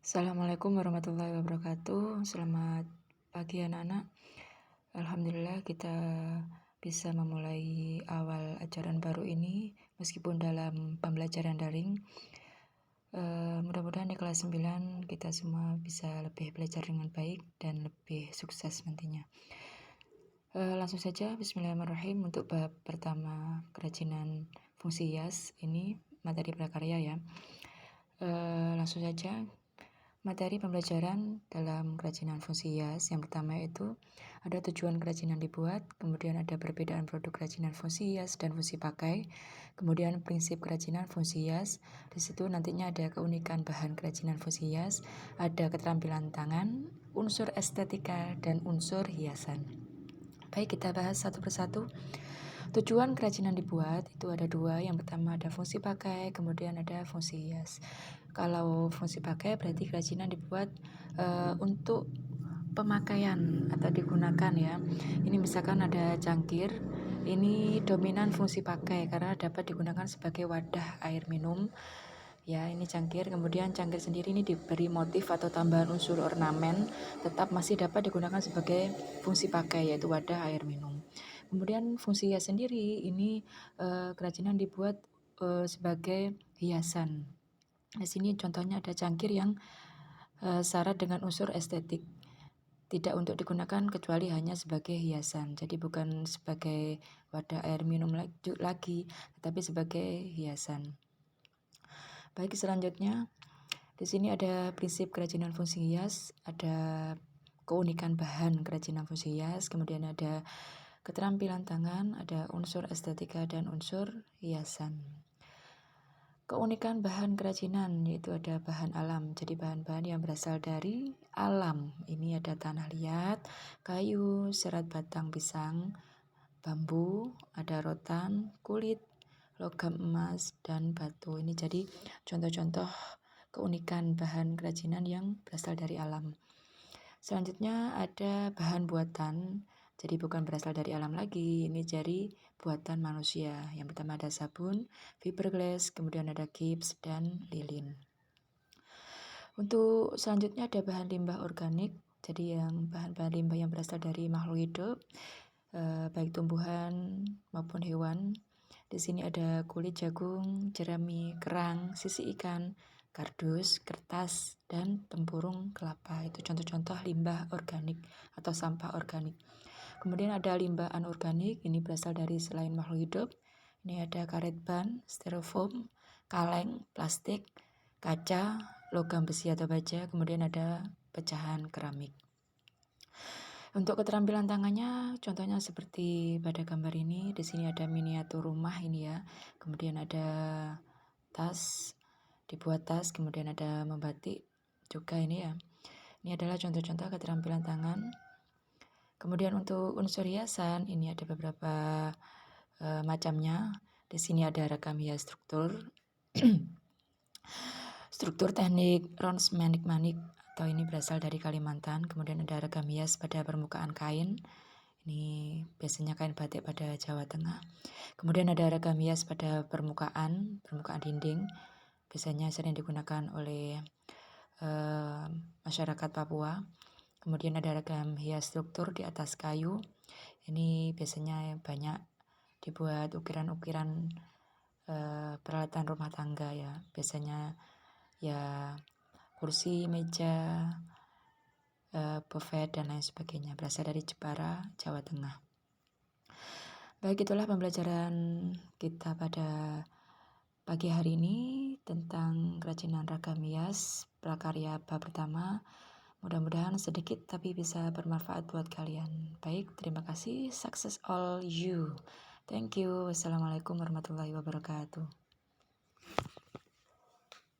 Assalamualaikum warahmatullahi wabarakatuh. Selamat pagi anak-anak. Alhamdulillah kita bisa memulai awal ajaran baru ini meskipun dalam pembelajaran daring. Mudah-mudahan di kelas 9 kita semua bisa lebih belajar dengan baik dan lebih sukses nantinya. Langsung saja, bismillahirrahmanirrahim. Untuk bab pertama kerajinan fungsi hias, ini materi prakarya ya. Langsung saja. Materi pembelajaran dalam kerajinan fungsi hias yang pertama itu ada tujuan kerajinan dibuat, kemudian ada perbedaan produk kerajinan fungsi hias dan fungsi pakai, kemudian prinsip kerajinan fungsi hias. Di situ nantinya ada keunikan bahan kerajinan fungsi hias, ada keterampilan tangan, unsur estetika dan unsur hiasan. Baik, kita bahas satu persatu. Tujuan kerajinan dibuat itu ada dua. Yang pertama ada fungsi pakai, kemudian ada fungsi hias. Kalau fungsi pakai berarti kerajinan dibuat untuk pemakaian atau digunakan ya. Ini misalkan ada cangkir, ini dominan fungsi pakai karena dapat digunakan sebagai wadah air minum. Ya, ini cangkir. Kemudian cangkir sendiri ini diberi motif atau tambahan unsur ornamen, tetap masih dapat digunakan sebagai fungsi pakai yaitu wadah air minum. Kemudian fungsi hias sendiri ini kerajinan dibuat sebagai hiasan. Di sini contohnya ada cangkir yang syarat dengan unsur estetik, tidak untuk digunakan kecuali hanya sebagai hiasan. Jadi bukan sebagai wadah air minum lagi, tetapi sebagai hiasan. Baik, selanjutnya di sini ada prinsip kerajinan fungsi hias, ada keunikan bahan kerajinan fungsi hias, kemudian ada keterampilan tangan, ada unsur estetika dan unsur hiasan. Keunikan bahan kerajinan yaitu ada bahan alam, jadi bahan-bahan yang berasal dari alam. Ini ada tanah liat, kayu, serat batang pisang, bambu, ada rotan, kulit, logam emas, dan batu. Ini jadi contoh-contoh keunikan bahan kerajinan yang berasal dari alam. Selanjutnya ada bahan buatan, jadi bukan berasal dari alam lagi, ini jadi buatan manusia. Yang pertama ada sabun, fiberglass, kemudian ada gips, dan lilin. Untuk selanjutnya ada bahan limbah organik, jadi yang bahan-bahan limbah yang berasal dari makhluk hidup, baik tumbuhan maupun hewan. Di sini ada kulit jagung, jerami, kerang, sisi ikan, kardus, kertas, dan tempurung kelapa. Itu contoh-contoh limbah organik atau sampah organik. Kemudian ada limbah anorganik, ini berasal dari selain makhluk hidup. Ini ada karet ban, styrofoam, kaleng, plastik, kaca, logam besi atau baja, kemudian ada pecahan keramik. Untuk keterampilan tangannya, contohnya seperti pada gambar ini. Di sini ada miniatur rumah ini ya. Kemudian ada tas, dibuat tas, kemudian ada membatik juga ini ya. Ini adalah contoh-contoh keterampilan tangan. Kemudian untuk unsur hiasan ini ada beberapa macamnya. Di sini ada rekam hias struktur, struktur teknik Rons manik-manik atau ini berasal dari Kalimantan. Kemudian ada rekam hias pada permukaan kain. Ini biasanya kain batik pada Jawa Tengah. Kemudian ada rekam hias pada permukaan dinding. Biasanya sering digunakan oleh masyarakat Papua. Kemudian ada rekam hias struktur di atas kayu. Ini biasanya banyak dibuat ukiran-ukiran peralatan rumah tangga ya. Biasanya ya kursi, meja, buffet dan lain sebagainya. Berasal dari Jepara, Jawa Tengah. Baik, itulah pembelajaran kita pada pagi hari ini tentang kerajinan ragam hias prakarya bab pertama. Mudah-mudahan sedikit tapi bisa bermanfaat buat kalian. Baik, terima kasih. Success all you. Thank you. Wassalamualaikum warahmatullahi wabarakatuh.